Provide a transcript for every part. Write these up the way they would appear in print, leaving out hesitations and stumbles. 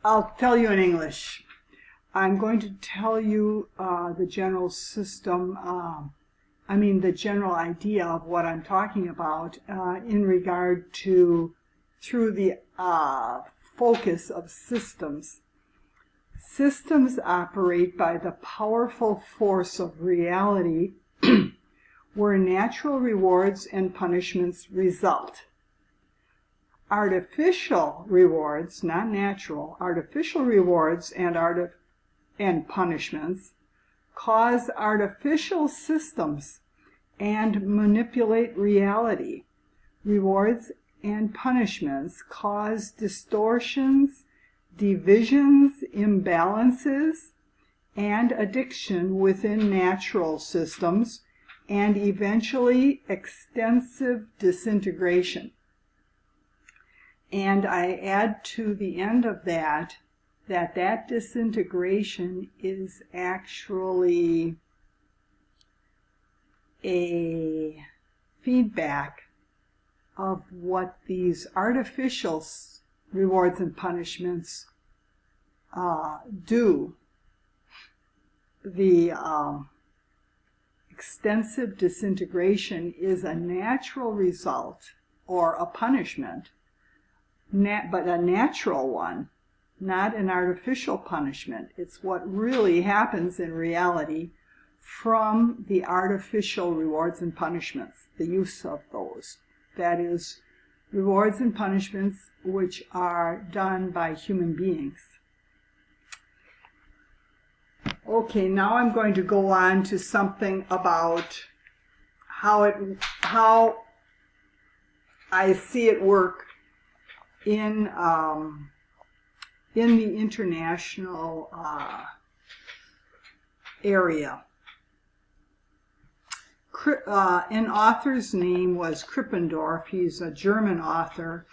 I'll tell you in English. I'm going to tell you the general system, the general idea of what I'm talking about in regard to, through the focus of systems. Systems operate by the powerful force of reality where natural rewards and punishments result. Artificial rewards, not natural, artificial rewards and punishments cause artificial systems and manipulate reality. Rewards and punishments cause distortions, divisions, imbalances, and addiction within natural systems, and eventually extensive disintegration. And I add to the end of that disintegration is actually a feedback of what these artificial rewards and punishments do. The extensive disintegration is a natural result or a punishment, but a natural one, not an artificial punishment. It's what really happens in reality from the artificial rewards and punishments, the use of those. That is, rewards and punishments which are done by human beings. Okay, now I'm going to go on to something about how I see it work in the international area. An author's name was Krippendorf. He's a German author.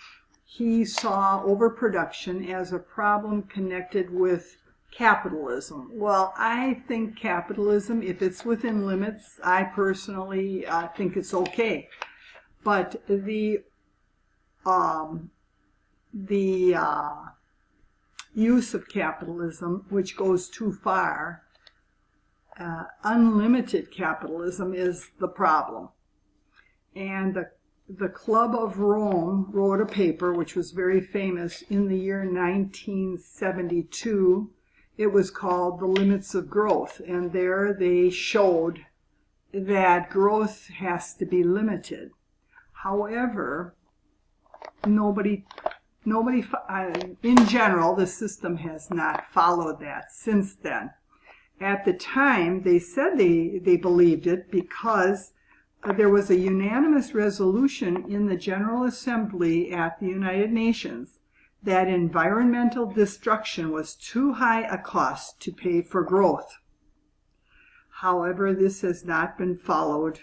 He saw overproduction as a problem connected with capitalism. Well, I think capitalism, if it's within limits, I personally think it's okay. But the use of capitalism, which goes too far, unlimited capitalism, is the problem. And the Club of Rome wrote a paper which was very famous in the year 1972. It was called The Limits of Growth, and there they showed that growth has to be limited. However, nobody, in general, the system has not followed that since then. At the time, they said they believed it because there was a unanimous resolution in the General Assembly at the United Nations that environmental destruction was too high a cost to pay for growth. However, this has not been followed.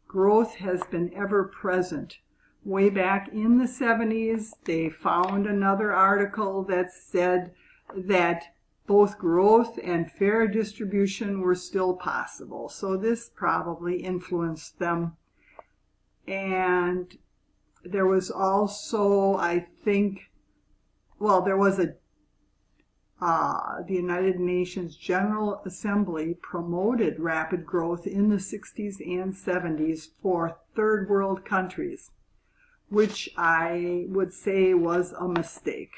Growth has been ever present. Way back in the 70s, they found another article that said that both growth and fair distribution were still possible. So this probably influenced them. And there was also, I think, there was the United Nations General Assembly promoted rapid growth in the 60s and 70s for third world countries, which I would say was a mistake.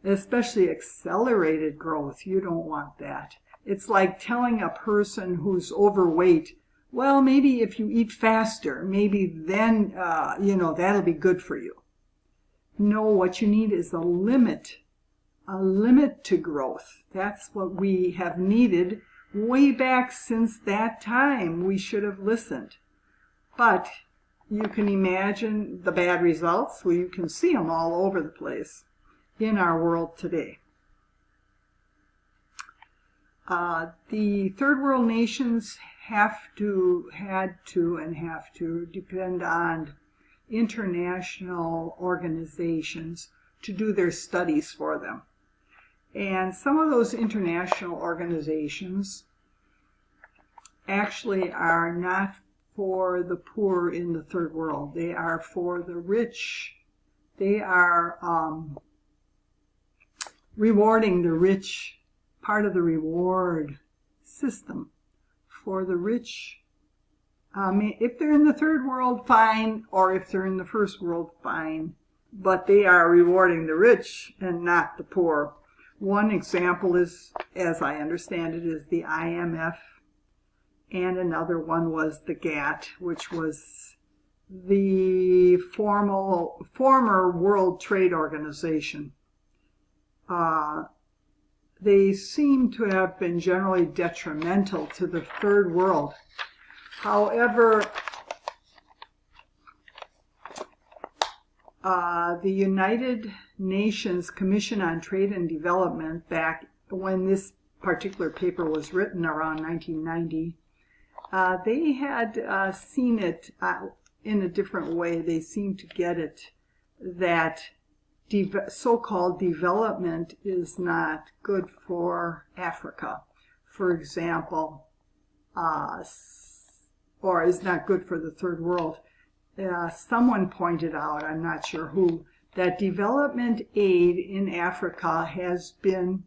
Especially accelerated growth, you don't want that. It's like telling a person who's overweight, well, maybe if you eat faster, maybe then, that'll be good for you. No, what you need is a limit to growth. That's what we have needed way back since that time. We should have listened. But you can imagine the bad results. Well, you can see them all over the place in our world today. The third world nations had to depend on international organizations to do their studies for them. And some of those international organizations actually are not for the poor in the third world. They are for the rich They are rewarding the rich, part of the reward system for the rich. If they're in the third world, fine, or if they're in the first world, fine. But they are rewarding the rich and not the poor. One example is, as I understand it, is the IMF, and another one was the GATT, which was the former World Trade Organization. They seem to have been generally detrimental to the third world. However, the United Nations Commission on Trade and Development, back when this particular paper was written around 1990, they had seen it in a different way. They seemed to get it that so-called development is not good for Africa, for example, or is not good for the third world. Someone pointed out, I'm not sure who, that development aid in Africa has been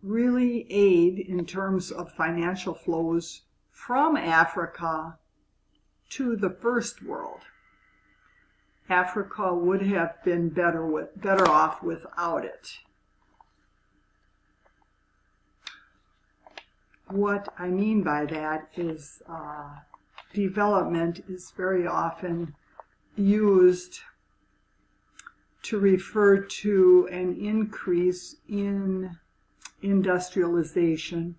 really aid in terms of financial flows from Africa to the first world. Africa would have been better off without it. What I mean by that is development is very often used to refer to an increase in industrialization,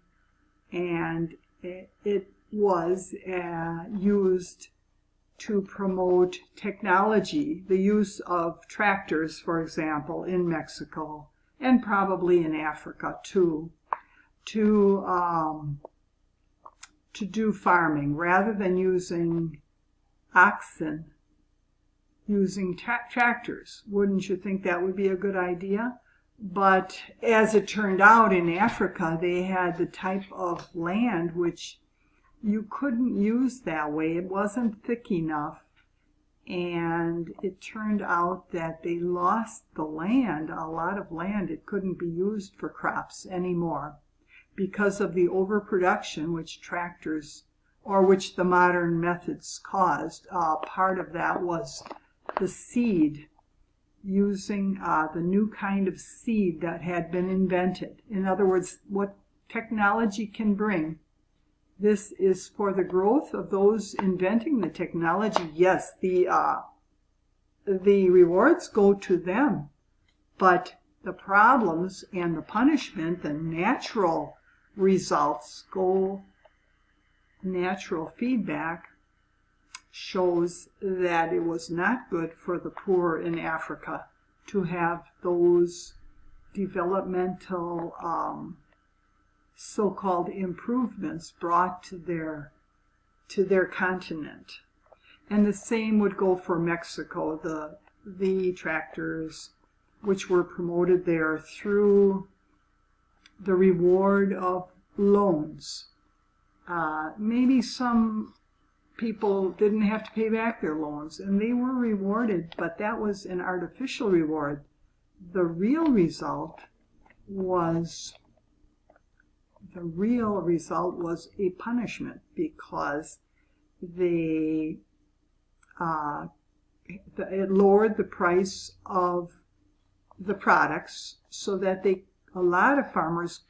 and it was used to promote technology, the use of tractors, for example, in Mexico, and probably in Africa too, to do farming rather than using oxen, using tractors. Wouldn't you think that would be a good idea? But as it turned out, in Africa, they had the type of land which you couldn't use that way. It wasn't thick enough, and it turned out that they lost the land, a lot of land. It couldn't be used for crops anymore because of the overproduction which tractors, or which the modern methods caused. Part of that was the seed, using the new kind of seed that had been invented. In other words, what technology can bring. This is for the growth of those inventing the technology. Yes, the rewards go to them, but the problems and the punishment, the natural results natural feedback shows that it was not good for the poor in Africa to have those developmental so-called improvements brought to their continent. And the same would go for Mexico, the tractors which were promoted there through the reward of loans. Maybe some people didn't have to pay back their loans, and they were rewarded, but that was an artificial reward. The real result was a punishment, because it lowered the price of the products so that a lot of farmers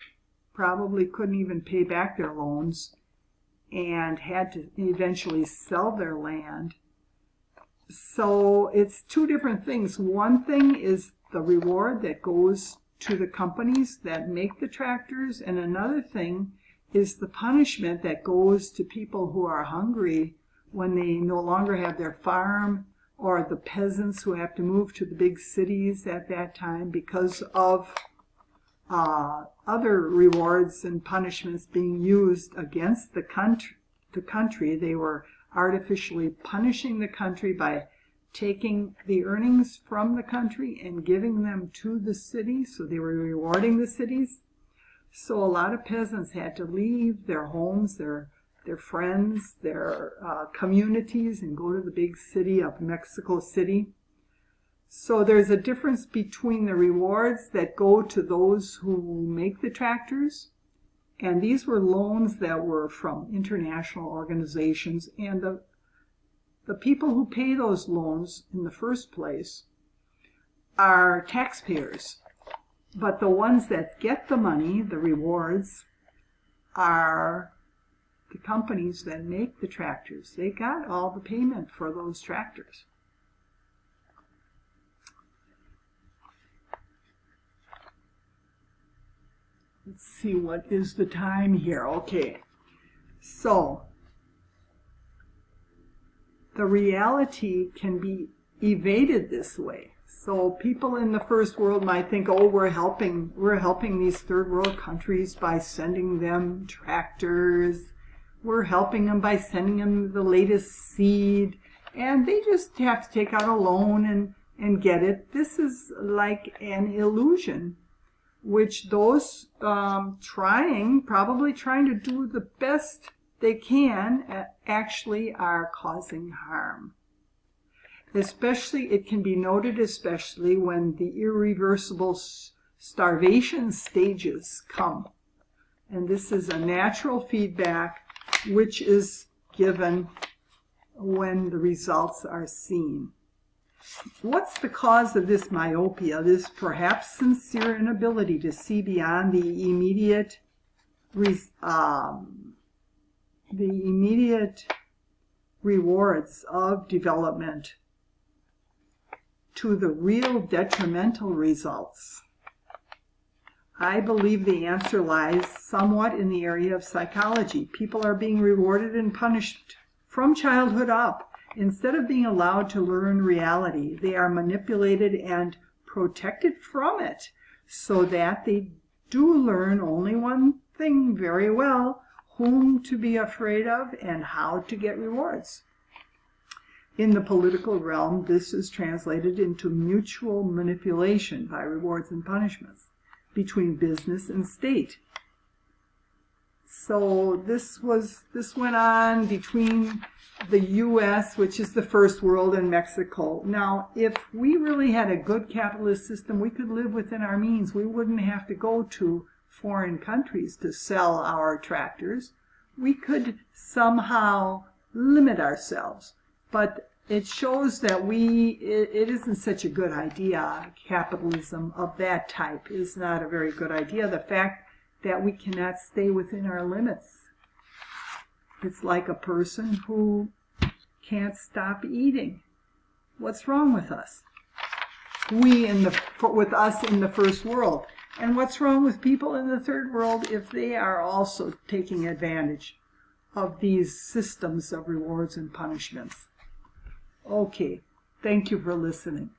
probably couldn't even pay back their loans and had to eventually sell their land. So it's two different things. One thing is the reward that goes to the companies that make the tractors, and another thing is the punishment that goes to people who are hungry when they no longer have their farm, or the peasants who have to move to the big cities at that time because of other rewards and punishments being used against the country. They were artificially punishing the country by taking the earnings from the country and giving them to the city, so they were rewarding the cities. So a lot of peasants had to leave their homes, their friends, their communities, and go to the big city of Mexico City. So there's a difference between the rewards that go to those who make the tractors, and these were loans that were from international organizations, and the people who pay those loans in the first place are taxpayers. But the ones that get the money, the rewards, are the companies that make the tractors. They got all the payment for those tractors. Let's see, what is the time here? Okay, so the reality can be evaded this way. So people in the first world might think, oh, we're helping these third world countries by sending them tractors. We're helping them by sending them the latest seed, and they just have to take out a loan and get it. This is like an illusion, which those probably trying to do the best they can, actually are causing harm. Especially, it can be noted especially when the irreversible starvation stages come. And this is a natural feedback which is given when the results are seen. What's the cause of this myopia, this perhaps sincere inability to see beyond the immediate rewards of development to the real detrimental results? I believe the answer lies somewhat in the area of psychology. People are being rewarded and punished from childhood up. Instead of being allowed to learn reality, they are manipulated and protected from it, so that they do learn only one thing very well: whom to be afraid of and how to get rewards. In the political realm, this is translated into mutual manipulation by rewards and punishments between business and state. So this went on between the U.S., which is the first world, and Mexico. Now, if we really had a good capitalist system, we could live within our means. We wouldn't have to go to foreign countries to sell our tractors. We could somehow limit ourselves. But it shows that it isn't such a good idea. Capitalism of that type is not a very good idea. The fact that we cannot stay within our limits. It's like a person who can't stop eating. What's wrong with us? With us in the first world. And what's wrong with people in the third world if they are also taking advantage of these systems of rewards and punishments? Okay, thank you for listening.